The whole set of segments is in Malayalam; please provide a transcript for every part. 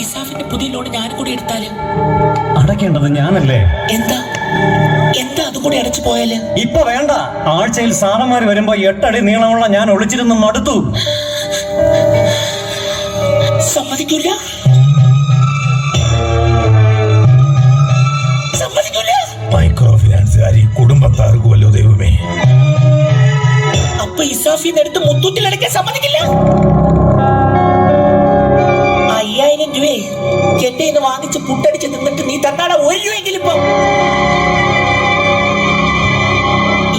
ഇസാഫിന്റെ പുതിയ ലോൺ ഞാൻ കൂടി എടുത്താല് അടയ്ക്കേണ്ടത് ഞാനല്ലേ? എന്താ എന്താ അതും കൂടി അടച്ചു പോയാല്? ഇപ്പൊ വേണ്ട. ആഴ്ചയിൽ സാറന്മാര് വരുമ്പോ 8 അടി നീളമുള്ള ഞാൻ ഒളിച്ചിരുന്ന് മടുത്തു. സമ്മതിക്കൂല, സമ്മതിക്കൂല. മൈക്രോ ഫിനാൻസുകാർ ഈ കുടുംബത്താർക്കുമല്ലോ ദൈവമേ. അപ്പൊ ഇസാഫിന്ന് എടുത്ത് മുത്തൂറ്റിൽ അടയ്ക്കാൻ സമ്മതിക്കില്ല? 5000 രൂപയെ എന്റെ ഇന്ന് വാങ്ങിച്ച് പുട്ടടിച്ച് നിന്നിട്ട് നീ തന്നാടെ 1 രൂപയെങ്കിലും ഇപ്പൊ.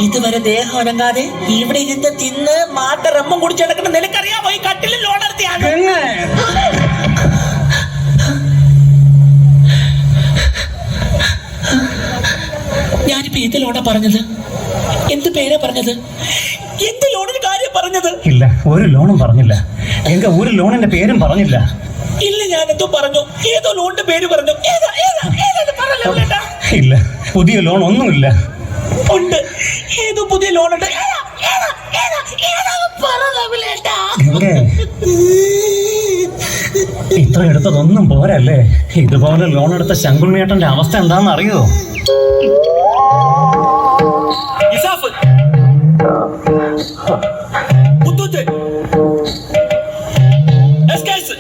ഇതുവരെ ദേഹം അനങ്ങാതെ ഇവിടെ ഇരുന്ന് തിന്ന് മാട്ട റമ്മം കുടിച്ച് നടക്കുന്ന നിനക്കറിയാമോ ഈ കട്ടിലിൽ ലോൺ നടത്തിയാണ്? ഞാനിപ്പോ ഏത് ലോണാ പറഞ്ഞത്? എന്ത് പേരാ പറഞ്ഞത്? എന്ത് ലോണിന് കാര്യം പറഞ്ഞത്? ഇല്ല, ഒരു ലോണും പറഞ്ഞില്ല. ഒരു ലോണിന്റെ പേരും പറഞ്ഞില്ല. ഇല്ല, ഞാൻ എന്തോ പറഞ്ഞു. ഏതോ ലോണിന്റെ പേര് പറഞ്ഞു. ഇല്ല, പുതിയ ലോൺ ഒന്നുമില്ല. ഉണ്ട്, ഏതോ പുതിയ ലോൺ ഉണ്ട്. ഇത്ര എടുത്തതൊന്നും പോരല്ലേ? ഇതുപോലെ ലോൺ എടുത്ത ശങ്കുണ്ണിയേട്ടന്റെ അവസ്ഥ എന്താണെന്ന് അറിയോ? ഇസാഫ്, മുത്തൂറ്റ്, എസ്കേസ്